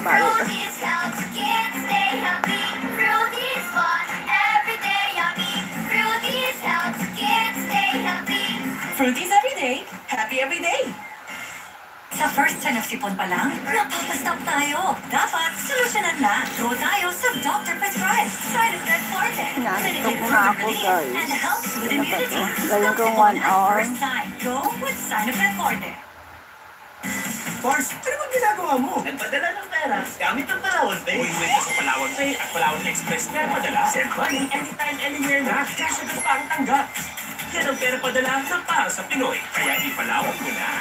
Fruities helps kids stay healthy. Fruities fun every day yummy. Fruities helps kids stay healthy. Fruities every day, happy every day. Sa first sign of sipon pa lang, napapastop tayo. Dapat, solusyonan na. Go tayo sa Dr. Prescribed. Side effect forte. Nandito ko na ako, guys. And helps with immunity. Gawin ko 1 hour. First time, go with Side effect forte. Boss, ano bang ginagawa mo? Nagpadala ng pera gamit ang Palawan Pay. Uwi sa Palawan Pay at Palawan Express na padala. Send money anytime, anywhere na. Cash agad pa ang tanggap. Yan ang pera padala ng para sa Pinoy. Kaya ipalawak mo na.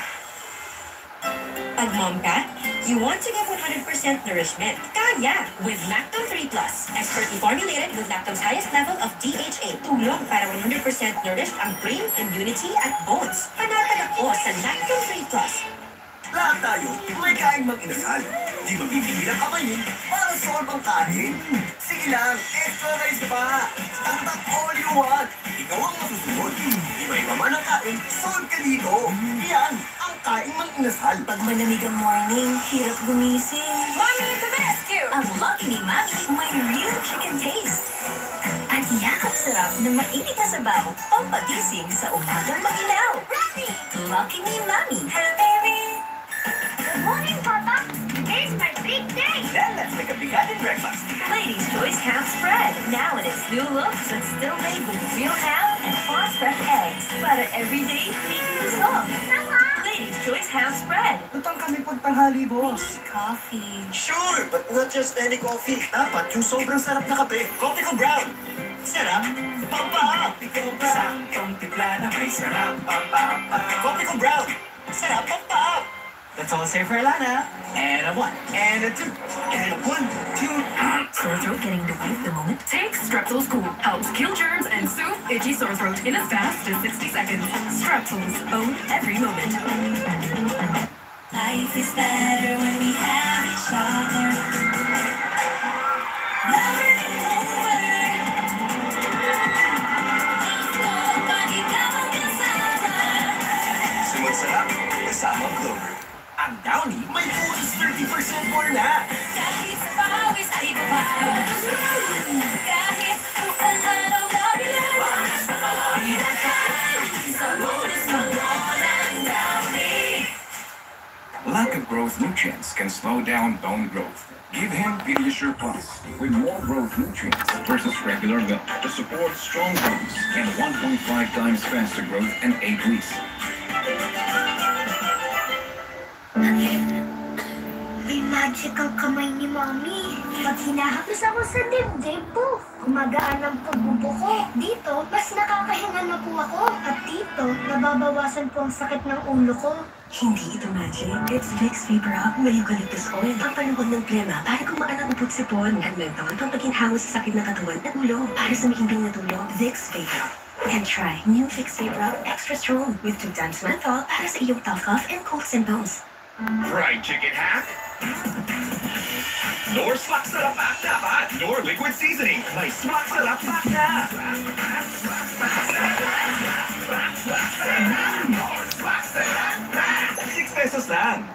Pag mom ka, you want to give 100% nourishment. Kaya! With Lactone 3 Plus. Expertly formulated with lactone's highest level of DHA. Tulong para 100% nourished ang brain, immunity, at bones. Panatag ako sa Lactone 3 Plus. Lahat tayo, may kain mag-inasal. Di mabibili ng kamayin para solve ang kain. Sige lang, extra rice pa. Tatak all you want. Ikaw ang masusunod. Iba-iba man ang kain, solve ka dito. Yan, ang kain mag-inasal. Pag malamig ang morning, hirap gumising. Mommy to the rescue! Ang Lucky Me Mami, may real chicken taste. At yakap sarap na mainit na sabaw, pampagising sa umagang magilaw. Lucky Me Mami. Hello, baby! Good morning, Papa. Today's my big day. Then let's make a bigated breakfast. Ladies' Choice Ham Spread. Now in its new look, but still made with real ham and farm-fresh eggs. Para everyday feeding song. Ladies' Choice Ham Spread. Lutang kami pagtanghali, boss. Coffee. Sure, but not just any coffee. Dapat yung sobrang sarap na kape. Coffee ko brown. Sarap, pampaap. Saktong timpla na may sarap, pampaap. Coffee ko brown. Sarap, pampaap. That's all I say for Alana. And a 1, and a 2, and a 1, 2. Sore throat getting the wave the moment? Take Strepsils Cool. Helps kill germs and soothe itchy sore throat in as fast as 60 seconds. Strepsils. Own every moment. Life is better when we have each other. Never over. Nobody got kasama. Sumasarap, kasama Clover. Ang Downy may bonus 30% more na. Kahit sa pawis ay babago. Kahit kung araw na bilang. Sa lunes mo walang Downy. Lack of growth nutrients can slow down bone growth. Give him Pediasure Plus with more growth nutrients versus regular milk to support strong bones and 1.5 times faster growth in 8 weeks. May magical kamay ni Mommy. Pag hinahapos ako sa dibdib ko, gumagaan ang pagbubuko. Dito, mas nakakahinga na po ako. At dito, nababawasan po ang sakit ng ulo ko. Hindi ito magic. It's Vicks Vapor Up may eucalyptus oil. Pampaluwag ng plema para kumaan ang upot-sipon. At menthol pampaginhawa sa sakit ng katawan at ulo. Para sa mahimbing na tulog, Vicks Vapor Up. And try new Vicks Vapor Up Extra Strong with 2 times menthol para sa iyong tough cough and cold symptoms. Fried chicken hack? Nor Slack Sarap Pack dapat. Nor liquid seasoning. May Slack Sarap Pack na. Nor Slack Sarap Pack. 6 pesos lang.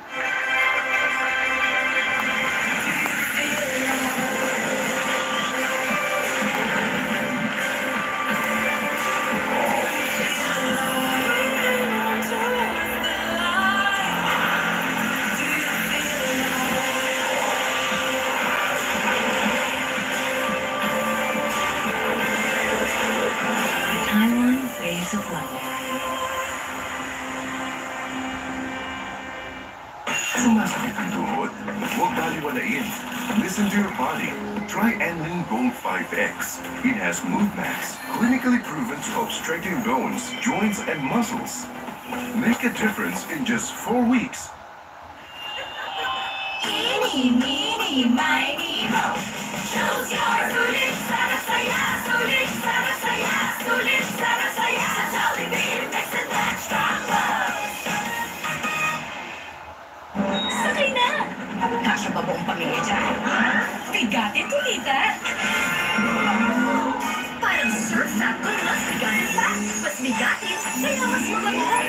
Taiwan Ways of Life. Sumasakit ang tuhod? Huwag baliwalain. Listen to your body. Try Enlin Gold 5X. It has MoveMax, clinically proven to help strengthen bones, joints, and muscles. Make a difference in just 4 weeks. Eeny, meeny, miny, mo. Choose your sulit para saya, sulit para saya, sulit para saya. Sa Jollibee, mix and match strong love. Sakay na! Kasya ba buong pamilya dyan? Bigatin tulita! Parang surf na kung mas bigatin pa. Mas bigatin, kaya mas maganda.